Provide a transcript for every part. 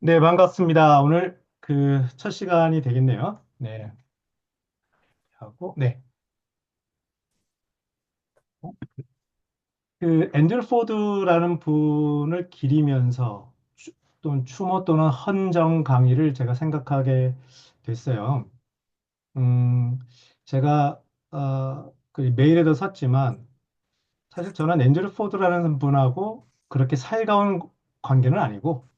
네, 반갑습니다. 오늘 그 첫 시간이 되겠네요. 네, 하고, 네. 그 앤드류 포드라는 분을 기리면서 또는 추모 또는 헌정 강의를 제가 생각하게 됐어요. 음, 제가 그 메일에도 썼지만 사실 저는 앤드류 포드라는 분하고 그렇게 살가운 관계는 아니고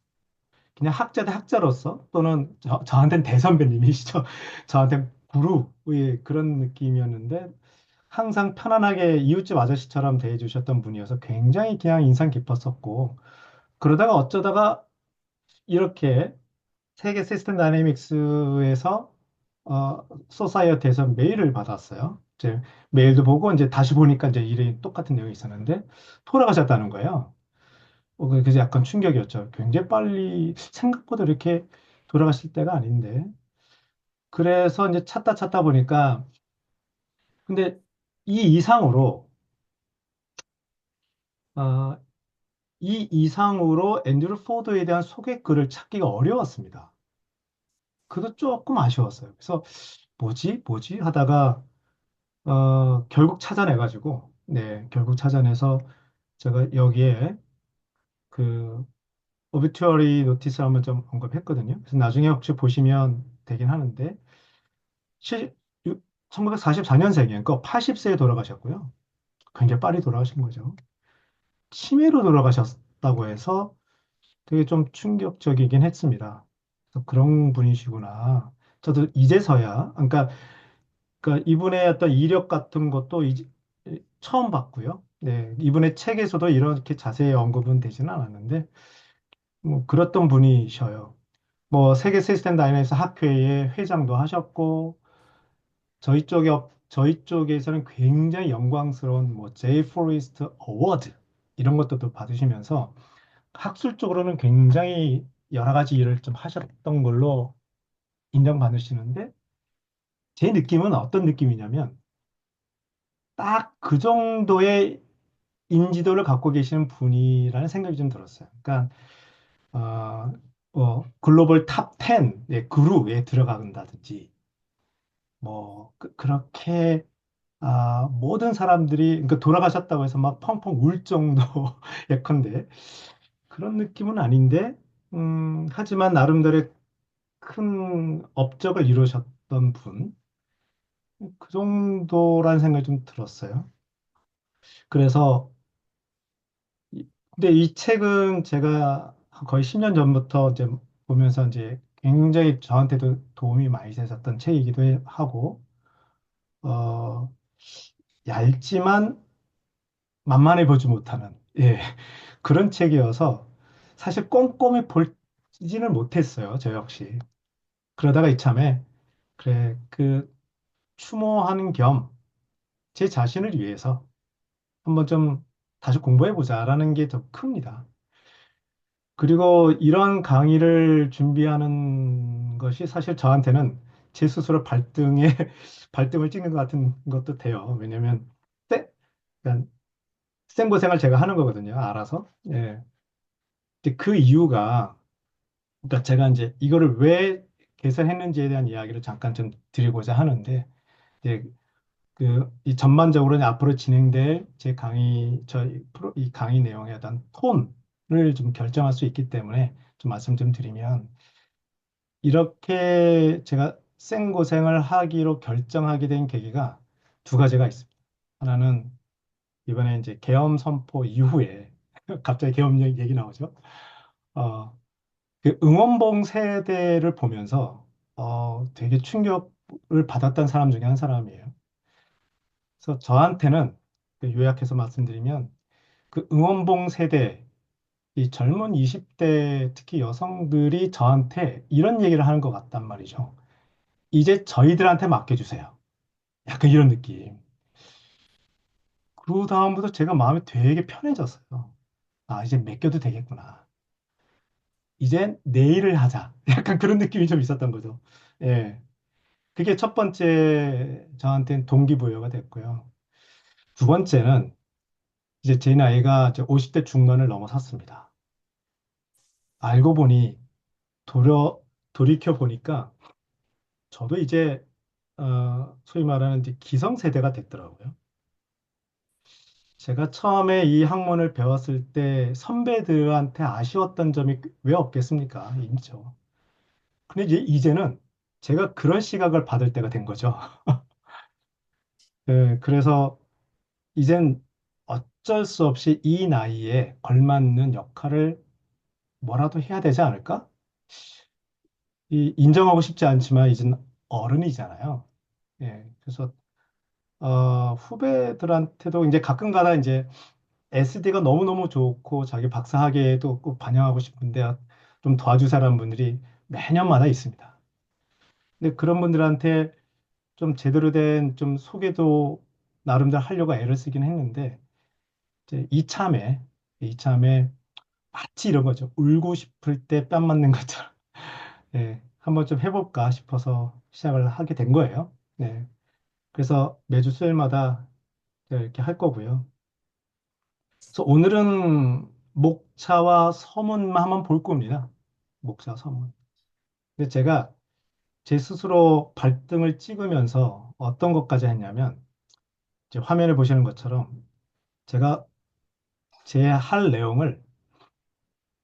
그냥 학자 대 학자로서 또는 저한테는 대선배님이시죠. 저한테는 구루의 그런 느낌이었는데 항상 편안하게 이웃집 아저씨처럼 대해주셨던 분이어서 굉장히 그냥 인상 깊었었고 그러다가 어쩌다가 이렇게 세계 시스템 다이내믹스에서 소사이어티에서 메일을 받았어요. 이제 메일도 보고 이제 다시 보니까 이제 일이 똑같은 내용이 있었는데 돌아가셨다는 거예요. 그래서 약간 충격이었죠. 굉장히 빨리 생각보다 이렇게 돌아가실 때가 아닌데. 그래서 이제 찾다 보니까 근데 이 이상으로 어, 이 이상으로 앤드류 포드에 대한 소개글을 찾기가 어려웠습니다. 그도 조금 아쉬웠어요. 그래서 뭐지 하다가 결국 찾아내가지고 네 결국 찾아내서 제가 여기에 그 오비튜어리 노티스 한번 좀 언급했거든요. 그래서 나중에 혹시 보시면 되긴 하는데 실 1944년생이에요. 그러니까 80세에 돌아가셨고요. 굉장히 빨리 돌아가신 거죠. 치매로 돌아가셨다고 해서 되게 좀 충격적이긴 했습니다. 그래서 그런 분이시구나. 저도 이제서야, 그러니까 이분의 어떤 이력 같은 것도 처음 봤고요. 네, 이분의 책에서도 이렇게 자세히 언급은 되지는 않았는데, 뭐, 그랬던 분이셔요. 뭐, 세계 시스템 다이내믹스 학회의 회장도 하셨고, 저희 쪽에서는 굉장히 영광스러운 뭐, 제이 포리스트 어워드, 이런 것도 받으시면서, 학술적으로는 굉장히 여러 가지 일을 좀 하셨던 걸로 인정받으시는데 제 느낌은 어떤 느낌이냐면 딱 그 정도의 인지도를 갖고 계시는 분이라는 생각이 좀 들었어요. 그러니까 글로벌 탑 10의 그룹에 들어간다든지 뭐 렇게 모든 사람들이 그러니까 돌아가셨다고 해서 막 펑펑 울 정도 예컨대 그런 느낌은 아닌데 하지만 나름대로 큰 업적을 이루셨던 분, 그 정도라는 생각이 좀 들었어요. 그래서, 근데 이 책은 제가 거의 10년 전부터 이제 보면서 이제 굉장히 저한테도 도움이 많이 되셨던 책이기도 하고, 어, 얇지만 만만해 보지 못하는, 예, 그런 책이어서 사실 꼼꼼히 보지는 못했어요, 저 역시. 그러다가 이참에, 그래, 추모하는 겸 제 자신을 위해서 한번 좀 다시 공부해보자라는 게 더 큽니다. 그리고 이런 강의를 준비하는 것이 사실 저한테는 제 스스로 발등에, 발등을 찍는 것 같은 것도 돼요. 왜냐면, 그러니까 생고생을 제가 하는 거거든요. 알아서. 예. 근데 그 이유가, 그러니까 제가 이제 이거를 왜 개설했는지에 대한 이야기를 잠깐 좀 드리고자 하는데, 이제 이 전반적으로는 앞으로 진행될 제 강의, 이 강의 내용에 대한 톤을 좀 결정할 수 있기 때문에 좀 말씀 좀 드리면, 이렇게 제가 생고생을 하기로 결정하게 된 계기가 두 가지가 있습니다. 하나는 이번에 이제 계엄 선포 이후에, 갑자기 계엄 얘기 나오죠. 어, 그 응원봉 세대를 보면서, 되게 충격을 받았던 사람 중에 한 사람이에요. 그래서 저한테는 요약해서 말씀드리면 그 응원봉 세대, 이 젊은 20대 특히 여성들이 저한테 이런 얘기를 하는 것 같단 말이죠. 이제 저희들한테 맡겨주세요. 약간 이런 느낌. 그 다음부터 제가 마음이 되게 편해졌어요. 아, 이제 맡겨도 되겠구나. 이제 내일을 하자. 약간 그런 느낌이 좀 있었던 거죠. 예. 그게 첫 번째 저한테는 동기부여가 됐고요. 두 번째는 이제 제 나이가 이제 50대 중반을 넘어섰습니다. 알고 보니 돌아, 돌이켜 보니까 저도 이제 소위 말하는 이제 기성세대가 됐더라고요. 제가 처음에 이 학문을 배웠을 때 선배들한테 아쉬웠던 점이 왜 없겠습니까? 있죠. 근데 이제는 제가 그런 시각을 받을 때가 된 거죠. 그래서 이젠 어쩔 수 없이 이 나이에 걸맞는 역할을 뭐라도 해야 되지 않을까? 인정하고 싶지 않지만 이젠 어른이잖아요. 그래서 후배들한테도 이제 가끔 가다 이제 SD가 너무너무 좋고 자기 박사학위에도 꼭 반영하고 싶은데 좀 도와주세요라는 분들이 매년마다 있습니다. 근데 그런 분들한테 좀 제대로 된 좀 소개도 나름대로 하려고 애를 쓰긴 했는데 이제 이참에 마치 이런 거죠. 울고 싶을 때 뺨 맞는 것처럼 한번 좀 해볼까 싶어서 시작을 하게 된 거예요. 그래서 매주 수요일마다 이렇게 할 거고요. 그래서 오늘은 목차와 서문만 한번 볼 겁니다. 목차, 서문. 근데 제가 제 스스로 발등을 찍으면서 어떤 것까지 했냐면, 이제 화면에 보시는 것처럼 제가 제 할 내용을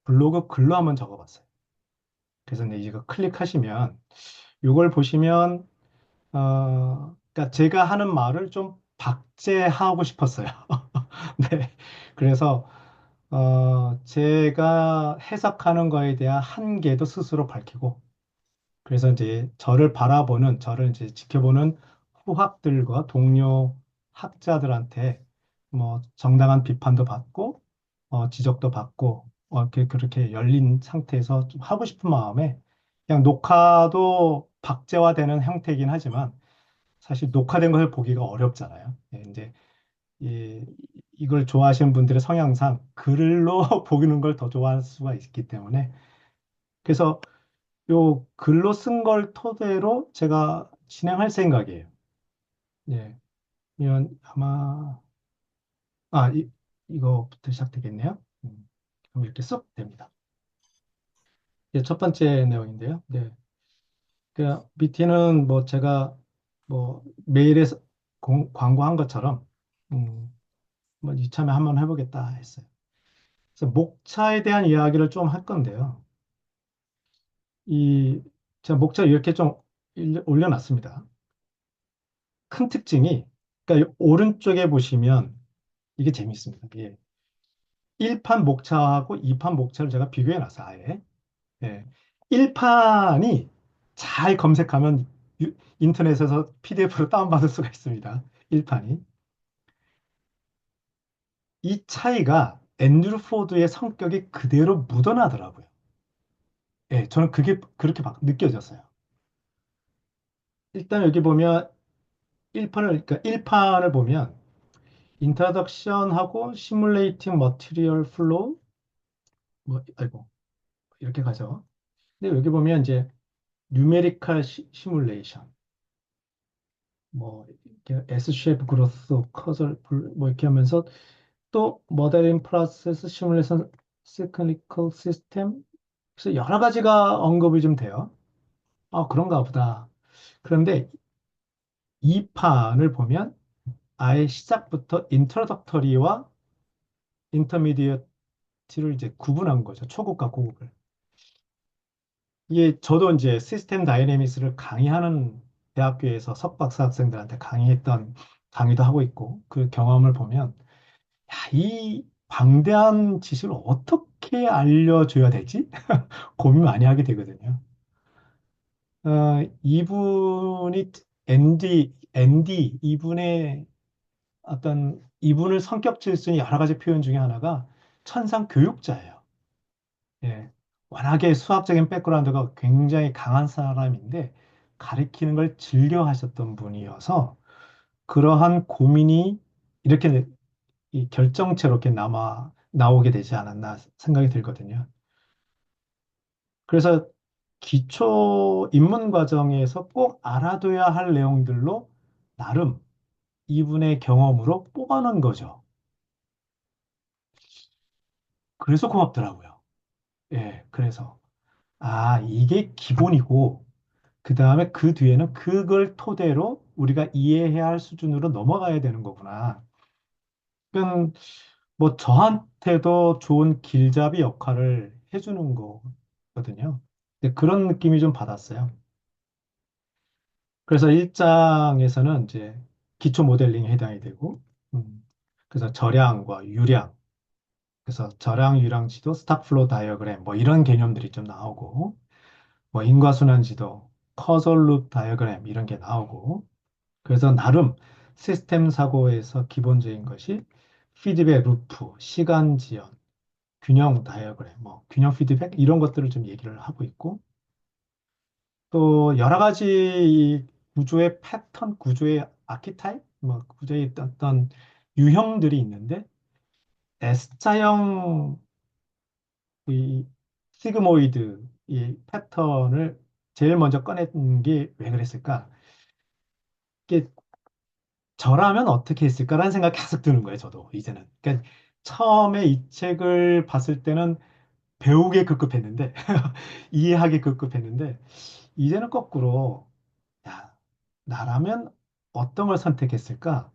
블로그 글로 한번 적어봤어요. 그래서 이제 이거 클릭하시면, 이걸 보시면, 그러니까 제가 하는 말을 좀 박제하고 싶었어요. 네. 그래서 제가 해석하는 거에 대한 한계도 스스로 밝히고, 그래서 이제 저를 이제 지켜보는 후학들과 동료 학자들한테 뭐 정당한 비판도 받고, 지적도 받고, 그렇게 열린 상태에서 좀 하고 싶은 마음에 그냥 녹화도 박제화되는 형태이긴 하지만 사실 녹화된 것을 보기가 어렵잖아요. 이제 이, 이걸 좋아하시는 분들의 성향상 글로 보는 걸 더 좋아할 수가 있기 때문에 그래서 요 글로 쓴 걸 토대로 제가 진행할 생각이에요. 예. 그러면 아마 이거부터 시작되겠네요. 그럼 이렇게 쏙 됩니다. 첫 번째 내용인데요. 네. 그 밑에는 뭐 제가 뭐 메일에 광고한 것처럼 뭐 이참에 한번 해보겠다 했어요. 그래서 목차에 대한 이야기를 좀 할 건데요. 이 제가 목차 이렇게 좀 올려놨습니다. 큰 특징이 그러니까 이 오른쪽에 보시면 이게 재밌습니다. 예. 1판 목차하고 2판 목차를 제가 비교해 놨어요. 아예. 예. 1판이 잘 검색하면 인터넷에서 PDF로 다운받을 수가 있습니다. 1판이. 이 차이가 앤드루 포드의 성격이 그대로 묻어나더라고요. 예, 저는 그게 그렇게 막 느껴졌어요. 일단 여기 보면 1판을, 그러니까 1판을 보면 인트로덕션하고 시뮬레이팅 머티리얼 플로우 뭐 아이고 이렇게 가죠. 근데 여기 보면 이제 뉴메리컬 시뮬레이션 뭐 이렇게 S-쉐이프 그로스 커절 뭐 이렇게 하면서 또 모델링 프로세스 시뮬레이션 시크니컬 시스템 그래서 여러 가지가 언급이 좀 돼요. 그런가 보다. 그런데 이 판을 보면 아예 시작부터 인트로덕터리와 인터미디어티를 이제 구분한 거죠. 초급과 고급을. 이게 저도 이제 시스템 다이내믹스를 강의하는 대학교에서 석박사 학생들한테 강의했던 강의도 하고 있고 그 경험을 보면 야, 이 방대한 지식을 어떻게 알려줘야 되지? 고민 많이 하게 되거든요. 이분이 앤디 이분의 이분을 성격 질순이 여러 가지 표현 중에 하나가 천상 교육자예요. 예. 워낙에 수학적인 백그라운드가 굉장히 강한 사람인데 가르치는 걸 즐겨 하셨던 분이어서 그러한 고민이 이렇게 이 결정체로 이렇게 나오게 되지 않았나 생각이 들거든요. 그래서 기초 입문 과정에서 꼭 알아둬야 할 내용들로 나름 이분의 경험으로 뽑아놓은 거죠. 그래서 고맙더라고요. 그래서. 이게 기본이고, 그 다음에 그 뒤에는 그걸 토대로 우리가 이해해야 할 수준으로 넘어가야 되는 거구나. 그건 뭐 저한테도 좋은 길잡이 역할을 해주는 거거든요. 근데 그런 느낌이 좀 받았어요. 그래서 1장에서는 이제 기초 모델링에 해당이 되고, 그래서 절양과 유량, 그래서 절양, 유량 지도, 스탁플로우 다이어그램, 뭐 이런 개념들이 좀 나오고, 뭐 인과순환 지도, 커설 룹 다이어그램 이런 게 나오고, 그래서 나름 시스템 사고에서 기본적인 것이 피드백 루프, 시간 지연, 균형 다이어그램, 뭐 균형 피드백 이런 것들을 좀 얘기를 하고 있고, 또 여러 가지 이 구조의 패턴, 구조의 아키타입, 뭐 구조의 어떤 유형들이 있는데 S자형 이 시그모이드 이 패턴을 제일 먼저 꺼낸 게 왜 그랬을까? 이게 저라면 어떻게 했을까라는 생각이 계속 드는 거예요, 저도 이제는. 그러니까 처음에 이 책을 봤을 때는 배우게 급급했는데 이해하기 급급했는데 이제는 거꾸로 야, 나라면 어떤 걸 선택했을까?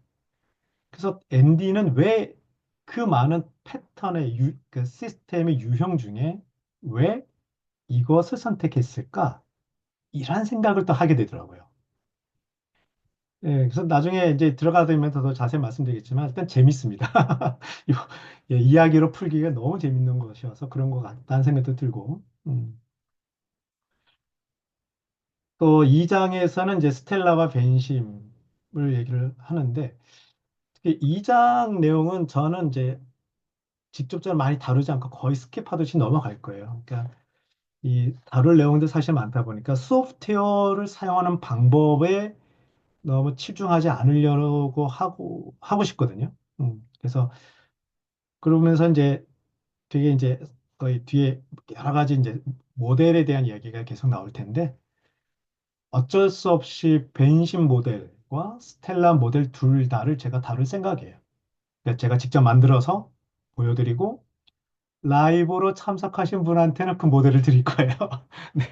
그래서 앤디는 왜 그 많은 패턴의 그 시스템의 유형 중에 왜 이것을 선택했을까? 이런 생각을 또 하게 되더라고요. 예, 그래서 나중에 이제 들어가면서 더 자세히 말씀드리겠지만 일단 재밌습니다. 예, 이야기로 풀기가 너무 재밌는 것이어서 그런 것 같다는 생각도 들고. 또 2장에서는 이제 스텔라와 벤심을 얘기를 하는데 특히 2장 내용은 저는 이제 직접적으로 많이 다루지 않고 거의 스킵하듯이 넘어갈 거예요. 그러니까 이 다룰 내용도 사실 많다 보니까 소프트웨어를 사용하는 방법에 너무 치중하지 않으려고 하고 싶거든요. 그래서 그러면서 이제 되게 이제 거의 뒤에 여러 가지 이제 모델에 대한 이야기가 계속 나올 텐데 어쩔 수 없이 벤심 모델과 스텔라 모델 둘 다를 제가 다룰 생각이에요. 그러니까 제가 직접 만들어서 보여드리고 라이브로 참석하신 분한테는 그 모델을 드릴 거예요. 네,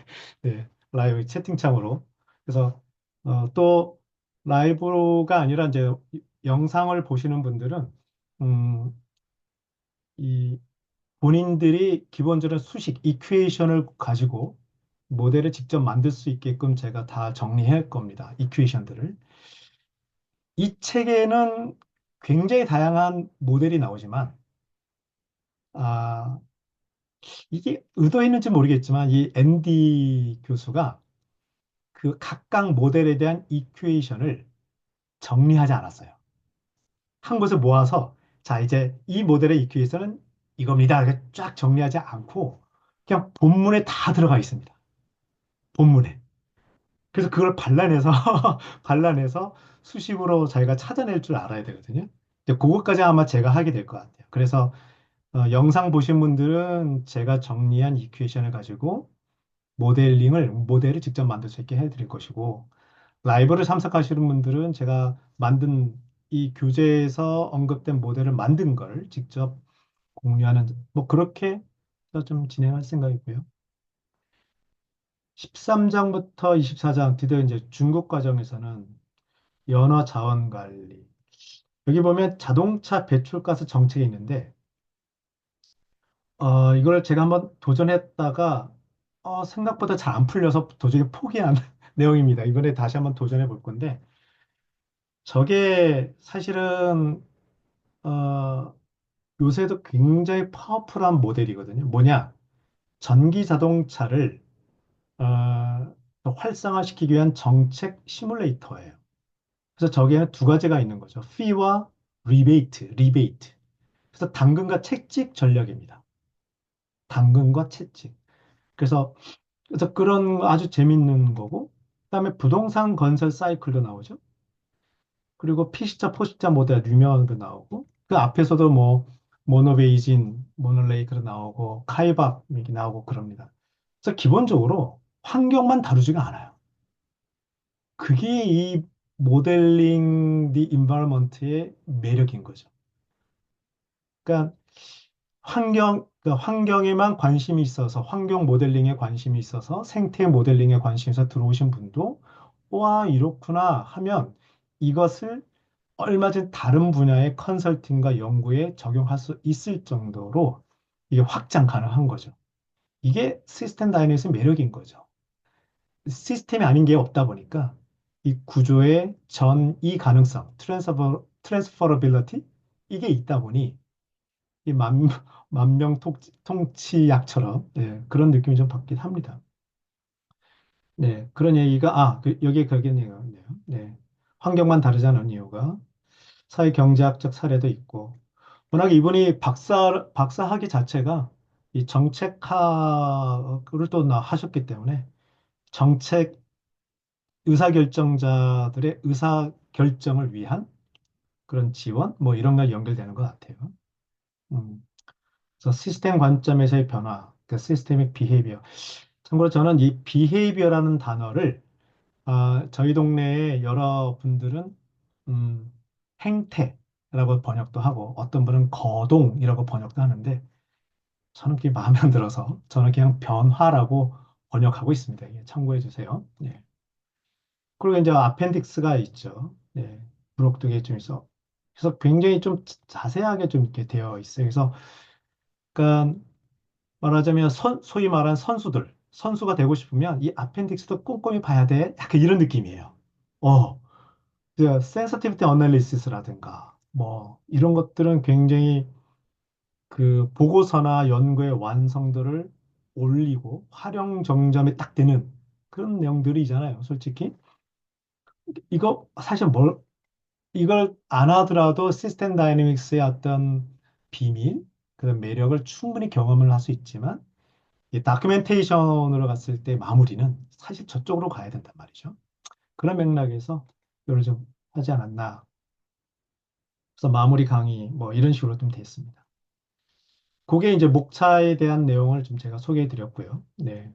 네, 라이브 채팅창으로. 그래서 또 라이브가 아니라 이제 영상을 보시는 분들은 음, 이 본인들이 기본적으로 수식, 이퀘이션을 가지고 모델을 직접 만들 수 있게끔 제가 다 정리할 겁니다. 이퀘이션들을. 이 책에는 굉장히 다양한 모델이 나오지만 아, 이게 의도했는지 모르겠지만 이 앤디 교수가 그 각각 모델에 대한 이퀘이션을 정리하지 않았어요. 한 곳에 모아서 자 이제 이 모델의 이퀘이션은 이겁니다. 이렇게 쫙 정리하지 않고 그냥 본문에 다 들어가 있습니다. 본문에. 그래서 그걸 발라내서 발라내서 수식으로 자기가 찾아낼 줄 알아야 되거든요. 이제 그것까지 아마 제가 하게 될 것 같아요. 그래서 영상 보신 분들은 제가 정리한 이퀘이션을 가지고 모델을 직접 만들 수 있게 해드릴 것이고, 라이브를 참석하시는 분들은 제가 만든 이 교재에서 언급된 모델을 만든 걸 직접 공유하는, 뭐, 그렇게 해서 좀 진행할 생각이고요. 13장부터 24장, 드디어 이제 중국 과정에서는 연화 자원 관리. 여기 보면 자동차 배출가스 정책이 있는데, 이걸 제가 한번 도전했다가, 생각보다 잘 안 풀려서 도저히 포기한 내용입니다. 이번에 다시 한번 도전해 볼 건데, 저게 사실은, 어, 요새도 굉장히 파워풀한 모델이거든요. 뭐냐? 전기 자동차를, 더 활성화시키기 위한 정책 시뮬레이터예요. 그래서 저기에는 두 가지가 있는 거죠. 피와 리베이트. 그래서 당근과 채찍 전략입니다. 당근과 채찍. 그래서 그런 아주 재밌는 거고, 그다음에 부동산 건설 사이클도 나오죠. 그리고 피시자, 포시자 모델 유명한 거 나오고, 그 앞에서도 뭐 모노베이진, 모노레이크도 나오고, 카이박이 나오고 그럽니다. 그래서 기본적으로 환경만 다루지가 않아요. 그게 이 모델링 디 인바이러먼트의 매력인 거죠. 그러니까 그 환경에만 관심이 있어서, 환경 모델링에 관심이 있어서, 생태 모델링에 관심이 있어서 들어오신 분도, 와, 이렇구나 하면 이것을 얼마든 다른 분야의 컨설팅과 연구에 적용할 수 있을 정도로 이게 확장 가능한 거죠. 이게 시스템 다이내믹스의 매력인 거죠. 시스템이 아닌 게 없다 보니까 이 구조의 전이 가능성, 트랜스퍼러빌리티 이게 있다 보니 이 만명 통치약처럼 네, 그런 느낌이 좀 받긴 합니다. 네, 그런 얘기가 여기에 그겠네요. 네, 환경만 다르지 않은 이유가 사회 경제학적 사례도 있고 워낙 이분이 박사학위 자체가 이 정책학을 또 하셨기 때문에 정책 의사결정자들의 의사결정을 위한 그런 지원 뭐 이런 거 연결되는 것 같아요. 음, 그래서 시스템 관점에서의 변화, 그 시스테믹 비헤이비어. 참고로 저는 이 비헤이비어라는 단어를 저희 동네에 여러 분들은 음, 행태라고 번역도 하고 어떤 분은 거동이라고 번역도 하는데 저는 그게 마음에 안 들어서 저는 그냥 변화라고 번역하고 있습니다. 예, 참고해 주세요. 예. 그리고 이제 아펜딕스가 있죠. 네. 부록독에 좀 있어. 그래서 굉장히 좀 자세하게 좀 이렇게 되어 있어요. 그래서 그러니까 말하자면 소위 말하는 선수가 되고 싶으면 이 아펜딕스도 꼼꼼히 봐야 돼. 약간 이런 느낌이에요. 어, 센서티비티 어널리시스라든가 뭐 이런 것들은 굉장히 그 보고서나 연구의 완성도를 올리고 활용 정점에 딱 되는 그런 내용들이잖아요. 솔직히 이거 사실 이걸 안 하더라도 시스템 다이내믹스의 어떤 비밀, 그런 매력을 충분히 경험을 할 수 있지만 이 다큐멘테이션으로 갔을 때 마무리는 사실 저쪽으로 가야 된단 말이죠. 그런 맥락에서 이걸 좀 하지 않았나. 그래서 마무리 강의 뭐 이런 식으로 좀 됐습니다. 그게 이제 목차에 대한 내용을 좀 제가 소개해 드렸고요. 네.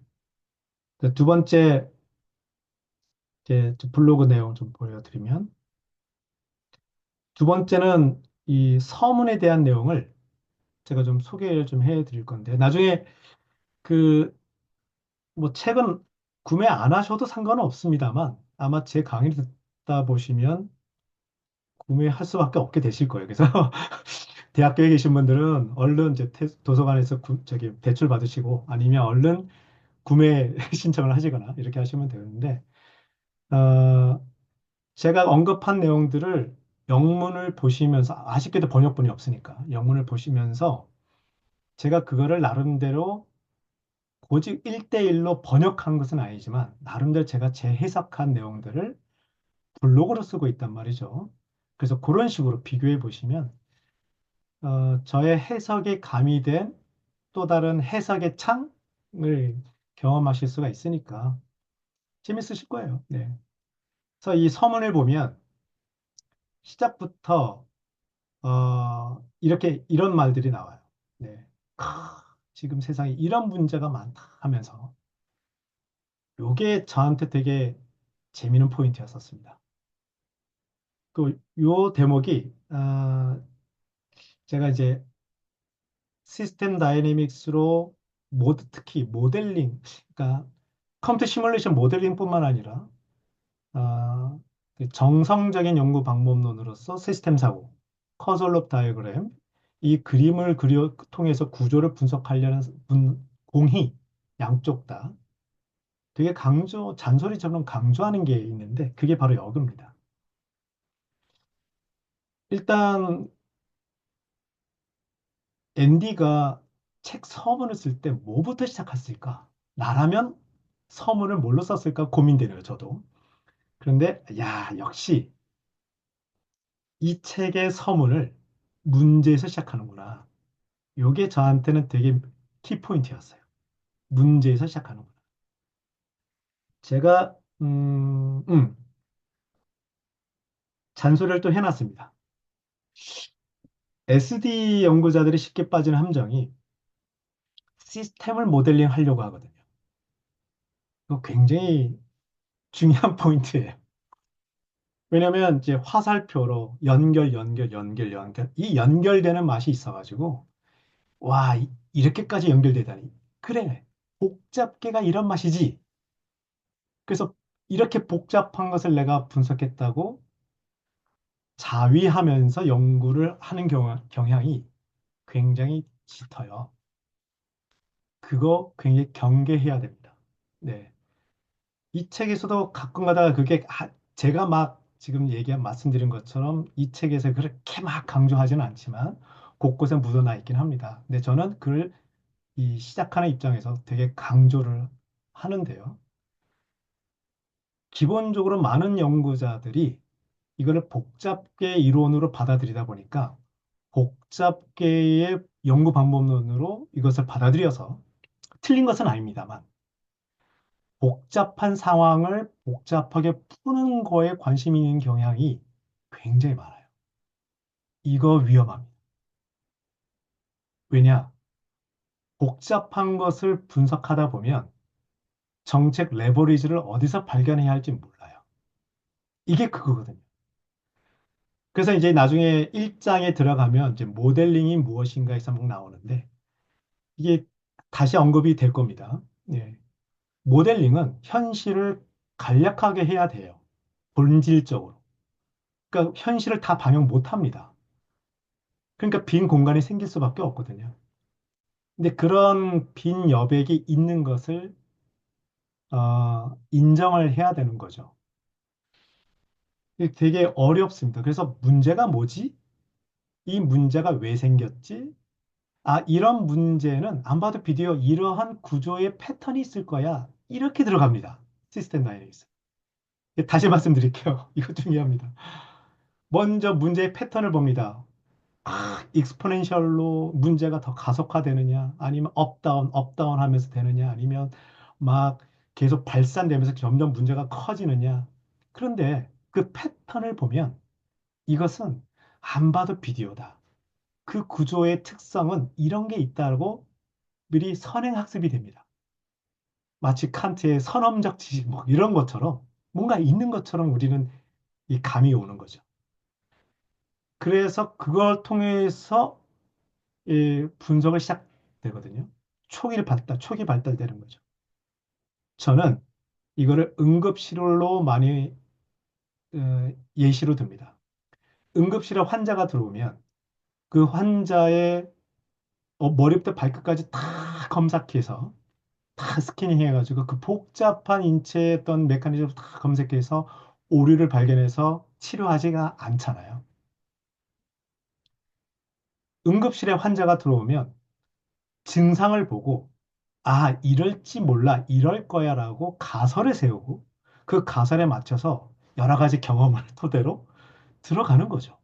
두 번째 이제 블로그 내용 좀 보여드리면 두 번째는 이 서문에 대한 내용을 제가 좀 소개를 좀 해드릴 건데 나중에 그 뭐 책은 구매 안 하셔도 상관은 없습니다만 아마 제 강의를 듣다 보시면 구매할 수밖에 없게 되실 거예요. 그래서 대학교에 계신 분들은 얼른 이제 도서관에서 저기 대출 받으시고 아니면 얼른 구매 신청을 하시거나 이렇게 하시면 되는데 어, 제가 언급한 내용들을 영문을 보시면서 아쉽게도 번역본이 없으니까 영문을 보시면서 제가 그거를 나름대로 오직 1대1로 번역한 것은 아니지만 나름대로 제가 재해석한 내용들을 블로그로 쓰고 있단 말이죠. 그래서 그런 식으로 비교해 보시면 저의 해석이 가미된 또 다른 해석의 창을 경험하실 수가 있으니까 재밌으실 거예요. 네. 그래서 이 서문을 보면 시작부터 이렇게 이런 말들이 나와요. 네. 크, 지금 세상에 이런 문제가 많다 하면서 요게 저한테 되게 재미있는 포인트였었습니다. 요 대목이 제가 이제 시스템 다이내믹스로 특히 모델링, 그러니까 컴퓨터 시뮬레이션 모델링뿐만 아니라 아, 그 정성적인 연구 방법론으로서 시스템 사고, 커널 옵 다이어그램, 이 그림을 통해서 구조를 분석하려는 공히 양쪽 다 되게 잔소리처럼 강조하는 게 있는데 그게 바로 여기입니다. 일단 앤디가 책 서문을 쓸 때 뭐부터 시작했을까? 나라면 서문을 뭘로 썼을까 고민되네요, 저도. 그런데 야, 역시 이 책의 서문을 문제에서 시작하는구나. 요게 저한테는 되게 키포인트였어요. 문제에서 시작하는구나. 제가 잔소리를 또 해놨습니다. SD 연구자들이 쉽게 빠지는 함정이 시스템을 모델링 하려고 하거든요. 이거 굉장히 중요한 포인트예요. 왜냐면 이제 화살표로 연결, 이 연결되는 맛이 있어가지고 와, 이렇게까지 연결되다니. 그래, 복잡계가 이런 맛이지. 그래서 이렇게 복잡한 것을 내가 분석했다고 자위하면서 연구를 하는 경향이 굉장히 짙어요. 그거 굉장히 경계해야 됩니다. 네. 이 책에서도 가끔 가다가 제가 막 지금 말씀드린 것처럼 이 책에서 그렇게 막 강조하지는 않지만 곳곳에 묻어나 있긴 합니다. 근데 저는 그걸 이 시작하는 입장에서 되게 강조를 하는데요. 기본적으로 많은 연구자들이 이거를 복잡계 이론으로 받아들이다 보니까 복잡계의 연구 방법론으로 이것을 받아들여서 틀린 것은 아닙니다만 복잡한 상황을 복잡하게 푸는 거에 관심이 있는 경향이 굉장히 많아요. 이거 위험합니다. 왜냐? 복잡한 것을 분석하다 보면 정책 레버리지를 어디서 발견해야 할지 몰라요. 이게 그거거든요. 그래서 이제 나중에 1장에 들어가면 이제 모델링이 무엇인가에서 막 나오는데 이게 다시 언급이 될 겁니다. 예. 모델링은 현실을 간략하게 해야 돼요. 본질적으로. 그러니까 현실을 다 반영 못 합니다. 그러니까 빈 공간이 생길 수밖에 없거든요. 근데 그런 빈 여백이 있는 것을 인정을 해야 되는 거죠. 이게 되게 어렵습니다. 그래서 문제가 뭐지? 이 문제가 왜 생겼지? 아, 이런 문제는 안 봐도 비디오 이러한 구조의 패턴이 있을 거야. 이렇게 들어갑니다. 시스템 다이내믹스. 다시 말씀드릴게요. 이거 중요합니다. 먼저 문제의 패턴을 봅니다. 익스포넨셜로 문제가 더 가속화되느냐, 아니면 업다운, 업다운 하면서 되느냐, 아니면 막 계속 발산되면서 점점 문제가 커지느냐. 그런데 그 패턴을 보면 이것은 안 봐도 비디오다. 그 구조의 특성은 이런 게 있다고 미리 선행학습이 됩니다. 마치 칸트의 선험적 지식 뭐 이런 것처럼 뭔가 있는 것처럼 우리는 이 감이 오는 거죠. 그래서 그걸 통해서 이 분석을 시작되거든요. 초기 발달되는 거죠. 저는 이거를 응급실로 많이 예시로 듭니다. 응급실에 환자가 들어오면 그 환자의 머리부터 발끝까지 다 검사해서 다 스캐닝 해가지고 그 복잡한 인체의 어떤 메커니즘을 다 검색해서 오류를 발견해서 치료하지가 않잖아요. 응급실에 환자가 들어오면 증상을 보고 아, 이럴지 몰라, 이럴 거야라고 가설을 세우고 그 가설에 맞춰서 여러 가지 경험을 토대로 들어가는 거죠.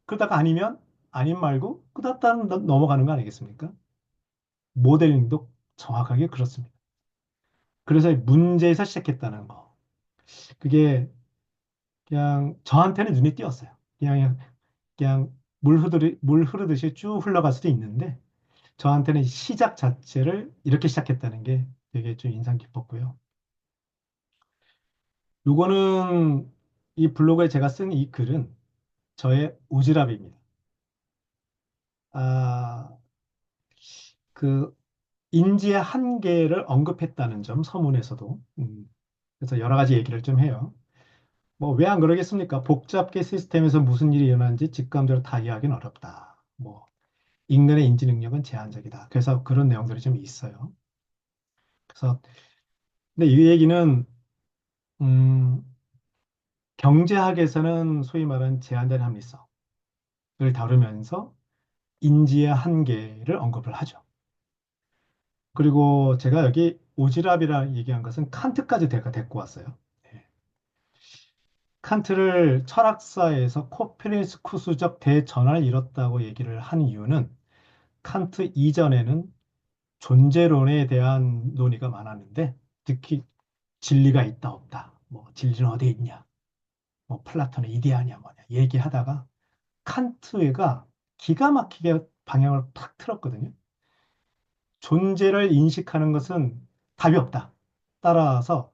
그러다가 아니면 아님 말고 그다가 넘어가는 거 아니겠습니까? 모델링도 정확하게 그렇습니다. 그래서 문제에서 시작했다는 거. 그게 그냥 저한테는 눈에 띄었어요. 그냥 물 흐르듯이 쭉 흘러갈 수도 있는데 저한테는 시작 자체를 이렇게 시작했다는 게 되게 좀 인상 깊었고요. 요거는 이 블로그에 제가 쓴 이 글은 저의 오지랖입니다. 아, 그 인지의 한계를 언급했다는 점 서문에서도 그래서 여러 가지 얘기를 좀 해요. 뭐 왜 안 그러겠습니까? 복잡계 시스템에서 무슨 일이 일어나는지 직감적으로 다 이해하기는 어렵다. 뭐 인간의 인지 능력은 제한적이다. 그래서 그런 내용들이 좀 있어요. 그래서 근데 이 얘기는 음, 경제학에서는 소위 말하는 제한된 합리성을 다루면서 인지의 한계를 언급을 하죠. 그리고 제가 여기 오지랖이라 얘기한 것은 칸트까지 제가 데리고 왔어요. 네. 칸트를 철학사에서 코페르니쿠스적 대전환을 이뤘다고 얘기를 한 이유는 칸트 이전에는 존재론에 대한 논의가 많았는데 특히 진리가 있다 없다, 뭐 진리는 어디에 있냐, 뭐 플라톤의 이데아냐 뭐냐 얘기하다가 칸트가 기가 막히게 방향을 탁 틀었거든요. 존재를 인식하는 것은 답이 없다. 따라서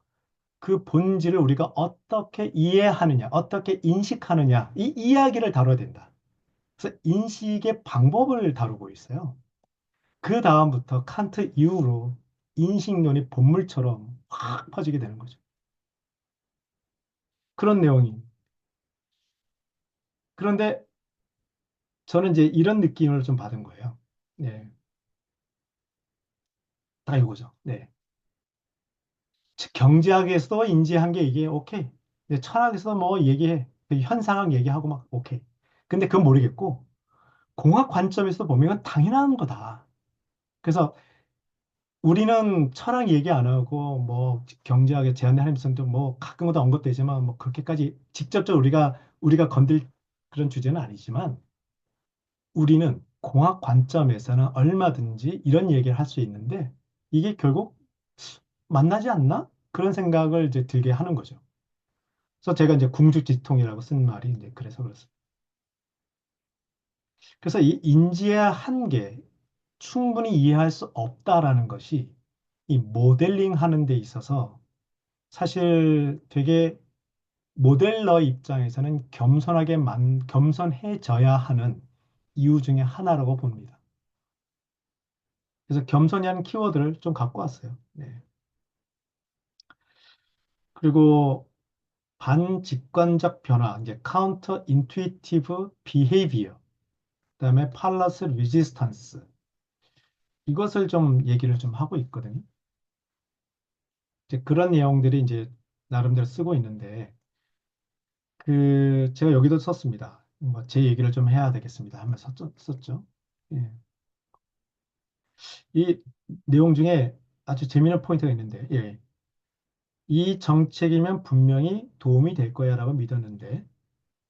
그 본질을 우리가 어떻게 이해하느냐, 어떻게 인식하느냐, 이 이야기를 다뤄야 된다. 그래서 인식의 방법을 다루고 있어요. 그 다음부터 칸트 이후로 인식론이 본물처럼 확 퍼지게 되는 거죠. 그런 내용이. 그런데 저는 이제 이런 느낌을 좀 받은 거예요. 네, 다 이거죠. 네. 즉, 경제학에서도 인지한 게 이게 오케이. 근데 철학에서도 뭐 얘기해. 그 현상학 얘기하고 막 오케이. 근데 그건 모르겠고, 공학 관점에서 보면 당연한 거다. 그래서 우리는 철학 얘기 안 하고 뭐 경제학의 제한된 합리성도 뭐 가끔가다 언급되지만 뭐 그렇게까지 직접적으로 우리가 건들 그런 주제는 아니지만 우리는 공학 관점에서는 얼마든지 이런 얘기를 할 수 있는데 이게 결국 만나지 않나? 그런 생각을 이제 들게 하는 거죠. 그래서 제가 이제 궁죽지통이라고 쓴 말이 이제 그래서 그렇습니다. 그래서 이 인지의 한계, 충분히 이해할 수 없다라는 것이 이 모델링 하는 데 있어서 사실 되게 모델러 입장에서는 겸손해져야 하는 이유 중에 하나라고 봅니다. 그래서 겸손이라는 키워드를 좀 갖고 왔어요. 네. 그리고 반직관적 변화, 이제 카운터 인투이티브 비헤이비어, 그다음에 팔러스 리지스탄스 이것을 좀 얘기를 좀 하고 있거든요. 이제 그런 내용들이 이제 나름대로 쓰고 있는데 그 제가 여기도 썼습니다. 뭐 제 얘기를 좀 해야 되겠습니다. 하면서 썼죠. 예. 이 내용 중에 아주 재미있는 포인트가 있는데, 예. 이 정책이면 분명히 도움이 될 거야라고 믿었는데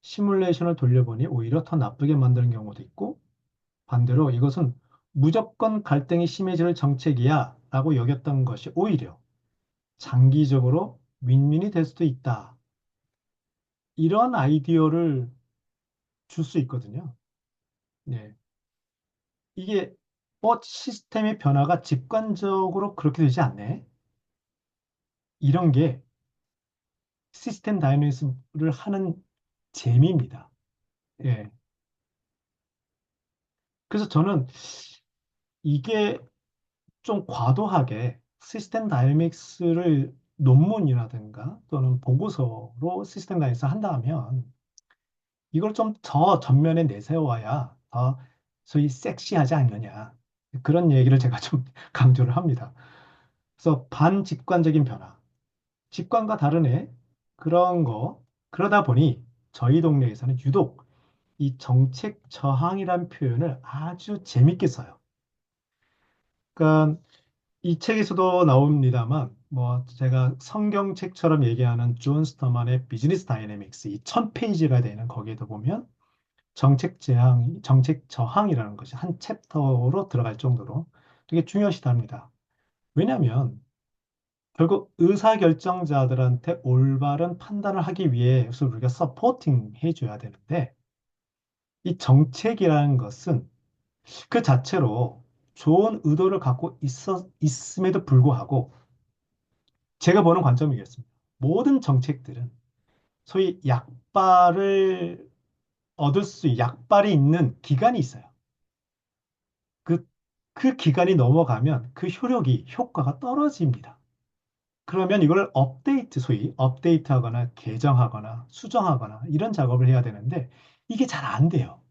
시뮬레이션을 돌려보니 오히려 더 나쁘게 만드는 경우도 있고 반대로 이것은 무조건 갈등이 심해질 정책이야 라고 여겼던 것이 오히려 장기적으로 윈윈이 될 수도 있다. 이런 아이디어를 줄 수 있거든요. 네. 이게 시스템의 변화가 직관적으로 그렇게 되지 않네. 이런 게 시스템 다이내미스를 하는 재미입니다. 예. 그래서 저는 이게 좀 과도하게 시스템 다이내믹스를 논문이라든가 또는 보고서로 시스템 다이내믹스 한다면 이걸 좀 더 전면에 내세워야 더 소위 섹시하지 않느냐. 그런 얘기를 제가 좀 강조를 합니다. 그래서 반직관적인 변화, 직관과 다른 애, 그런 거, 그러다 보니 저희 동네에서는 유독 이 정책 저항이란 표현을 아주 재밌게 써요. 그러니까 이 책에서도 나옵니다만, 뭐 제가 성경책처럼 얘기하는 존 스터만의 비즈니스 다이내믹스 이 1000페이지가 되는 거기에도 보면 정책 저항이라는 것이 한 챕터로 들어갈 정도로 되게 중요시합니다. 왜냐하면 결국 의사결정자들한테 올바른 판단을 하기 위해서 우리가 서포팅 해줘야 되는데 이 정책이라는 것은 그 자체로 좋은 의도를 갖고 있음에도 불구하고 제가 보는 관점이겠습니다. 모든 정책들은 소위 약발이 있는 기간이 있어요. 그, 그 기간이 넘어가면 그 효과가 떨어집니다. 그러면 이걸 소위 업데이트하거나 개정하거나 수정하거나 이런 작업을 해야 되는데 이게 잘 안 돼요.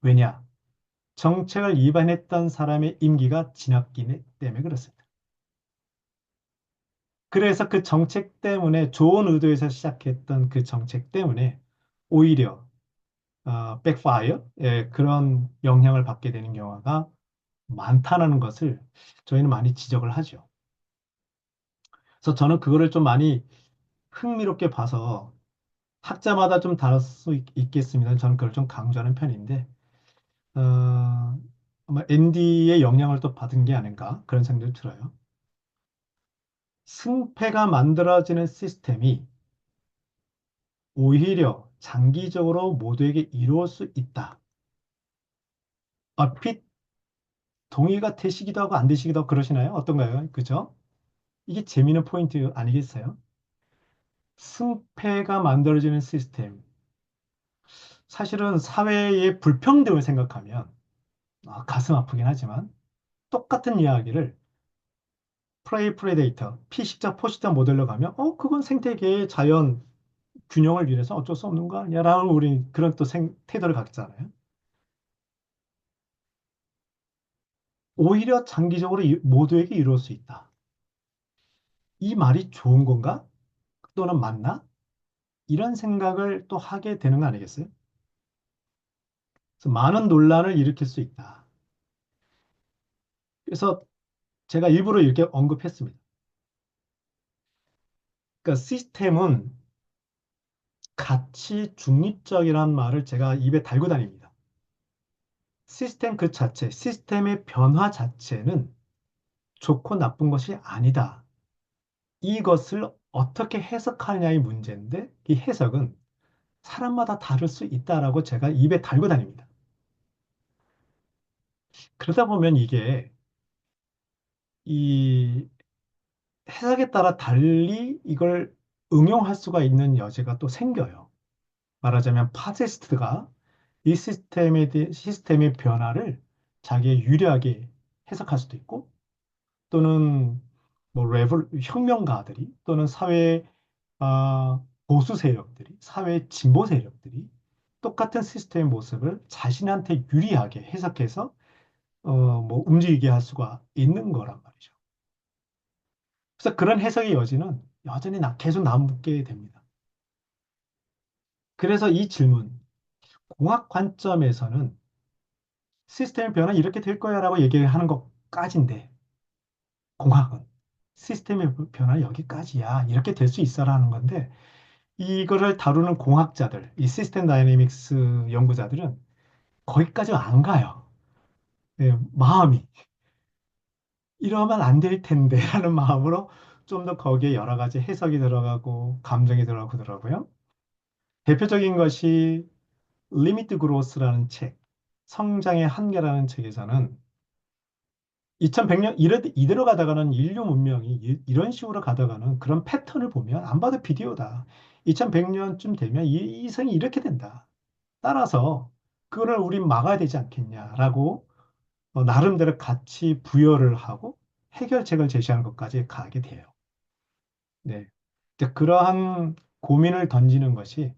왜냐? 정책을 위반했던 사람의 임기가 지났기 때문에 그렇습니다. 그래서 그 정책 때문에 좋은 의도에서 시작했던 그 정책 때문에 오히려 백파이어 그런 영향을 받게 되는 경우가 많다는 것을 저희는 많이 지적을 하죠. 그래서 저는 그거를 좀 많이 흥미롭게 봐서 학자마다 좀 다를 수 있겠습니다. 저는 그걸 좀 강조하는 편인데 아마 앤디의 영향을 또 받은 게 아닌가 그런 생각이 들어요. 승패가 만들어지는 시스템이 오히려 장기적으로 모두에게 이로울 수 있다. 얼핏 동의가 되시기도 하고 안 되시기도 하고 그러시나요? 어떤가요? 그죠? 이게 재미있는 포인트 아니겠어요? 승패가 만들어지는 시스템. 사실은 사회의 불평등을 생각하면 가슴 아프긴 하지만 똑같은 이야기를 프레이 프레데이터, 피식자 포식자 모델로 가면 그건 생태계의 자연 균형을 위해서 어쩔 수 없는 거 아니야라는 우리 그런 또 태도를 갖잖아요. 오히려 장기적으로 모두에게 이루어질 수 있다. 이 말이 좋은 건가? 또는 맞나? 이런 생각을 또 하게 되는 거 아니겠어요? 그래서 많은 논란을 일으킬 수 있다. 그래서 제가 일부러 이렇게 언급했습니다. 그러니까 시스템은 가치 중립적이라는 말을 제가 입에 달고 다닙니다. 시스템 그 자체, 시스템의 변화 자체는 좋고 나쁜 것이 아니다. 이것을 어떻게 해석하느냐의 문제인데 이 해석은 사람마다 다를 수 있다라고 제가 입에 달고 다닙니다. 그러다 보면 이게 이 해석에 따라 달리 이걸 응용할 수가 있는 여지가 또 생겨요. 말하자면 파시스트가 이 시스템의 변화를 자기의 유리하게 해석할 수도 있고 또는 뭐 혁명가들이 또는 사회 보수 세력들이 사회 진보 세력들이 똑같은 시스템의 모습을 자신한테 유리하게 해석해서 뭐 움직이게 할 수가 있는 거란 말이죠. 그래서 그런 해석의 여지는 여전히 계속 남게 됩니다. 그래서 이 질문, 공학 관점에서는 시스템의 변화 이렇게 될 거야라고 얘기하는 것까지인데 공학은 시스템의 변화 여기까지야 이렇게 될 수 있어라는 건데 이거를 다루는 공학자들, 이 시스템 다이내믹스 연구자들은 거기까지 안 가요. 예, 마음이 이러면 안 될 텐데 라는 마음으로 좀 더 거기에 여러 가지 해석이 들어가고 감정이 들어가고 그러더라고요. 대표적인 것이 리미트 그로스라는 책, 성장의 한계라는 책에서는 2100년 이대로 가다가는 인류 문명이 이런 식으로 가다가는 그런 패턴을 보면 안 봐도 비디오다. 2100년쯤 되면 이 이성이 이렇게 된다. 따라서 그거를 우린 막아야 되지 않겠냐라고 나름대로 가치 부여를 하고 해결책을 제시하는 것까지 가게 돼요. 네. 이제 그러한 고민을 던지는 것이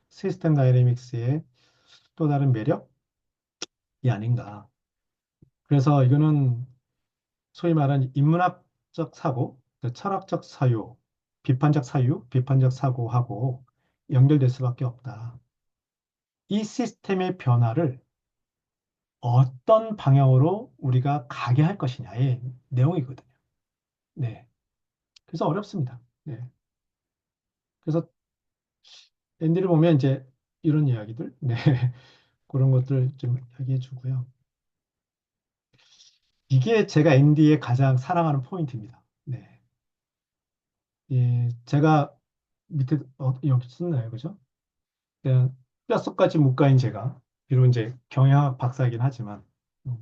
시스템 다이내믹스의 또 다른 매력이 아닌가. 그래서 이거는 소위 말하는 인문학적 사고, 그 철학적 사유, 비판적 사유, 비판적 사고하고 연결될 수밖에 없다. 이 시스템의 변화를 어떤 방향으로 우리가 가게 할 것이냐의 내용이거든요. 네. 그래서 어렵습니다. 네. 그래서 앤디를 보면 이제 이런 이야기들, 네. 그런 것들 좀 이야기해 주고요. 이게 제가 앤디의 가장 사랑하는 포인트입니다. 네. 예, 제가 밑에 여기 썼나요, 그죠? 그냥 뼛속까지 못 가인 제가 비록 이제 경영학 박사이긴 하지만 음,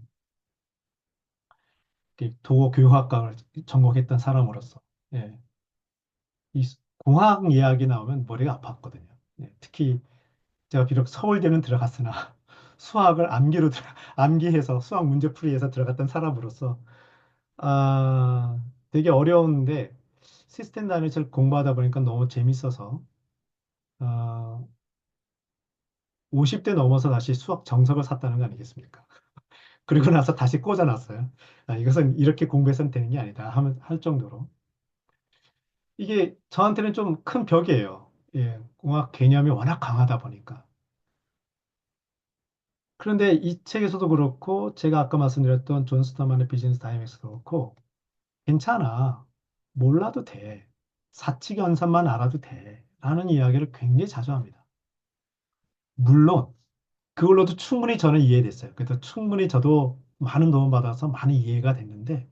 도어 교육학과를 전공했던 사람으로서 예, 이 공학 이야기 나오면 머리가 아팠거든요. 예, 특히 제가 비록 서울대는 들어갔으나 수학을 암기해서 수학 문제풀이해서 들어갔던 사람으로서 되게 어려운데 시스템 단위를 공부하다 보니까 너무 재밌어서 아, 50대 넘어서 다시 수학 정석을 샀다는 거 아니겠습니까? 그리고 나서 다시 꽂아놨어요. 이것은 이렇게 공부해서는 되는 게 아니다 할 정도로. 이게 저한테는 좀 큰 벽이에요. 예, 공학 개념이 워낙 강하다 보니까. 그런데 이 책에서도 그렇고, 제가 아까 말씀드렸던 존 스터만의 비즈니스 다이맥스도 그렇고, 괜찮아. 몰라도 돼. 사칙 연산만 알아도 돼. 라는 이야기를 굉장히 자주 합니다. 물론, 그걸로도 충분히 저는 이해됐어요. 그래서 충분히 저도 많은 도움 받아서 많이 이해가 됐는데,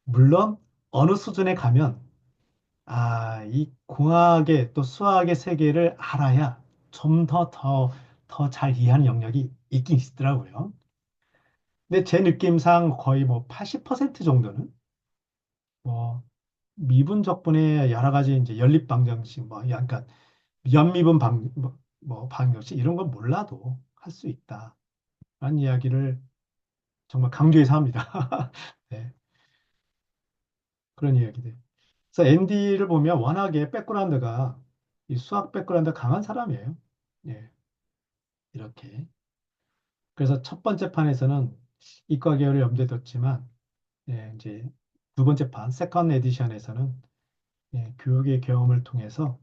물론, 어느 수준에 가면 이 공학의 또 수학의 세계를 알아야 좀 더 잘 이해하는 영역이 있긴 있더라고요. 근데 제 느낌상 거의 뭐 80% 정도는 뭐 미분적분의 여러 가지 이제 연립방정식 뭐 약간 연미분 뭐 방정식 이런 걸 몰라도 할 수 있다. 라는 이야기를 정말 강조해서 합니다. 네, 그런 이야기들. 그래서 앤디를 보면 워낙에 백그라운드가 이 수학 백그라운드 강한 사람이에요. 예, 이렇게. 그래서 첫 번째 판에서는 이과 계열을 염두에 뒀지만, 예, 이제 두 번째 판, 세컨 에디션에서는 예, 교육의 경험을 통해서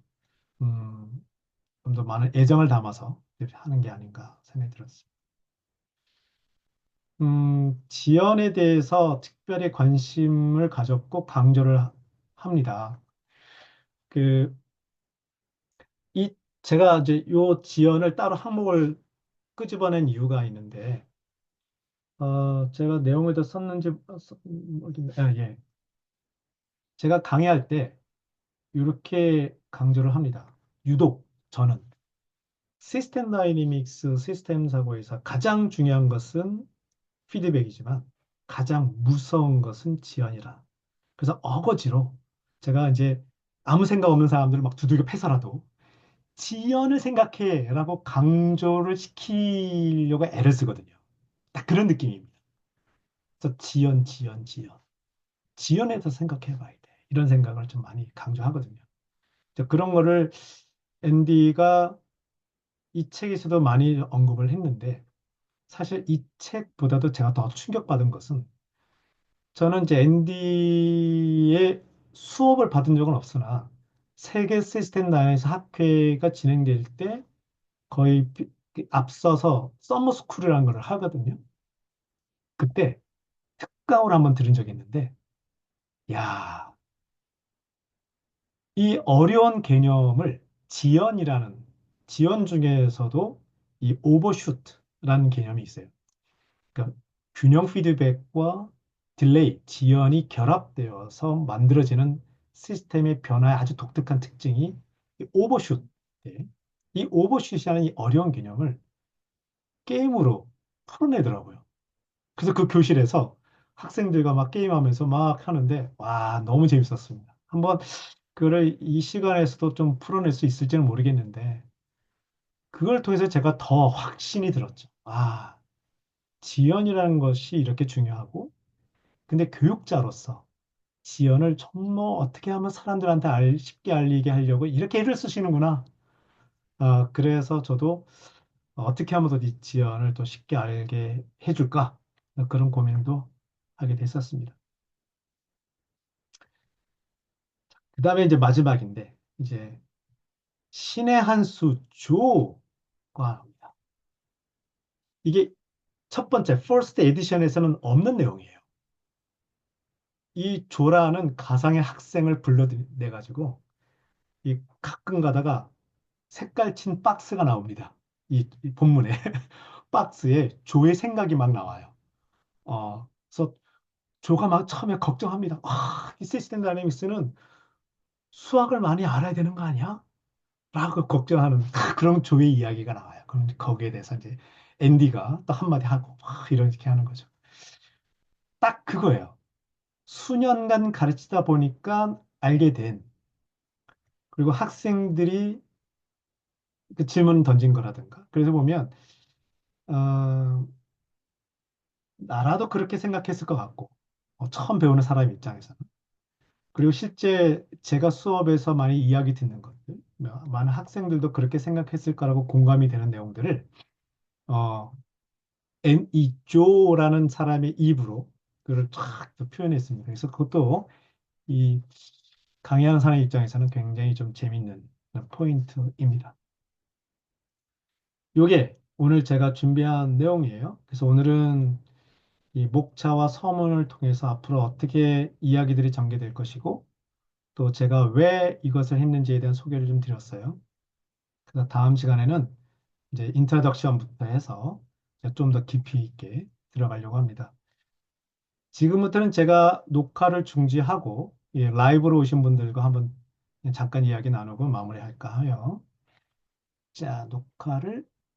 좀 더 많은 애정을 담아서 이렇게 하는 게 아닌가 생각이 들었어요. 지연에 대해서 특별히 관심을 가졌고 강조를 합니다. 그, 이, 제가 이제 요 지연을 따로 항목을 끄집어낸 이유가 있는데, 제가 내용을 더 썼는지, 어디 있나? 예. 제가 강의할 때 이렇게 강조를 합니다. 유독 저는 시스템 다이내믹스 시스템 사고에서 가장 중요한 것은 피드백이지만 가장 무서운 것은 지연이라. 그래서 어거지로 제가 이제 아무 생각 없는 사람들을 막 두들겨 패서라도 지연을 생각해라고 강조를 시키려고 애를 쓰거든요. 딱 그런 느낌입니다. 그래서 지연, 지연, 지연. 지연에 서 생각해 봐야 돼. 이런 생각을 좀 많이 강조하거든요. 그래서 그런 거를 앤디가 이 책에서도 많이 언급을 했는데 사실 이 책보다도 제가 더 충격받은 것은 저는 이제 앤디의 수업을 받은 적은 없으나 세계 시스템 다양에서 학회가 진행될 때 거의 앞서서 서머 스쿨이라는 걸 하거든요. 그때 특강을 한번 들은 적이 있는데 야, 이 어려운 개념을 지연 중에서도 이 오버슈트라는 개념이 있어요. 그러니까 균형 피드백과 딜레이, 지연이 결합되어서 만들어지는 시스템의 변화의 아주 독특한 특징이 이 오버슛. 예. 이 오버슛이라는 이 어려운 개념을 게임으로 풀어내더라고요. 그래서 그 교실에서 학생들과 막 게임하면서 막 하는데, 와, 너무 재밌었습니다. 한번 그거를 이 시간에서도 좀 풀어낼 수 있을지는 모르겠는데, 그걸 통해서 제가 더 확신이 들었죠. 아, 지연이라는 것이 이렇게 중요하고, 근데 교육자로서 지연을 정말 어떻게 하면 사람들한테 쉽게 알리게 하려고 이렇게 애를 쓰시는구나. 그래서 저도 어떻게 하면 더 이 지연을 더 쉽게 알게 해줄까? 그런 고민도 하게 됐었습니다. 그 다음에 이제 마지막인데, 이제 신의 한 수 조가 이게 첫 번째, 퍼스트 에디션에서는 없는 내용이에요. 이 조라는 가상의 학생을 불러내가지고 이 가끔 가다가 색깔 친 박스가 나옵니다. 이 본문에 박스에 조의 생각이 막 나와요. 그래서 조가 막 처음에 걱정합니다. 이 시스템 다이내믹스는 수학을 많이 알아야 되는 거 아니야? 라고 걱정하는 그런 조의 이야기가 나와요. 그럼 이제 거기에 대해서 이제 앤디가 또 한마디 하고 막 이렇게 하는 거죠. 딱 그거예요. 수년간 가르치다 보니까 알게 된 그리고 학생들이 그 질문 던진 거라든가. 그래서 보면 어, 나라도 그렇게 생각했을 것 같고, 처음 배우는 사람 입장에서는. 그리고 실제 제가 수업에서 많이 이야기 듣는 것들, 많은 학생들도 그렇게 생각했을 거라고 공감이 되는 내용들을, 어, 이 조라는 사람의 입으로 그걸 쫙 표현했습니다. 그래서 그것도 이 강의하는 사람 입장에서는 굉장히 좀 재밌는 포인트입니다. 요게 오늘 제가 준비한 내용이에요. 그래서 오늘은 이 목차와 서문을 통해서 앞으로 어떻게 이야기들이 전개될 것이고 또 제가 왜 이것을 했는지에 대한 소개를 좀 드렸어요. 그래서 다음 시간에는 이제 인트로덕션부터 해서 좀 더 깊이 있게 들어가려고 합니다. 지금부터는 제가 녹화를 중지하고 라이브로 오신 분들과 한번 잠깐 이야기 나누고 마무리할까 하여 자, 녹화를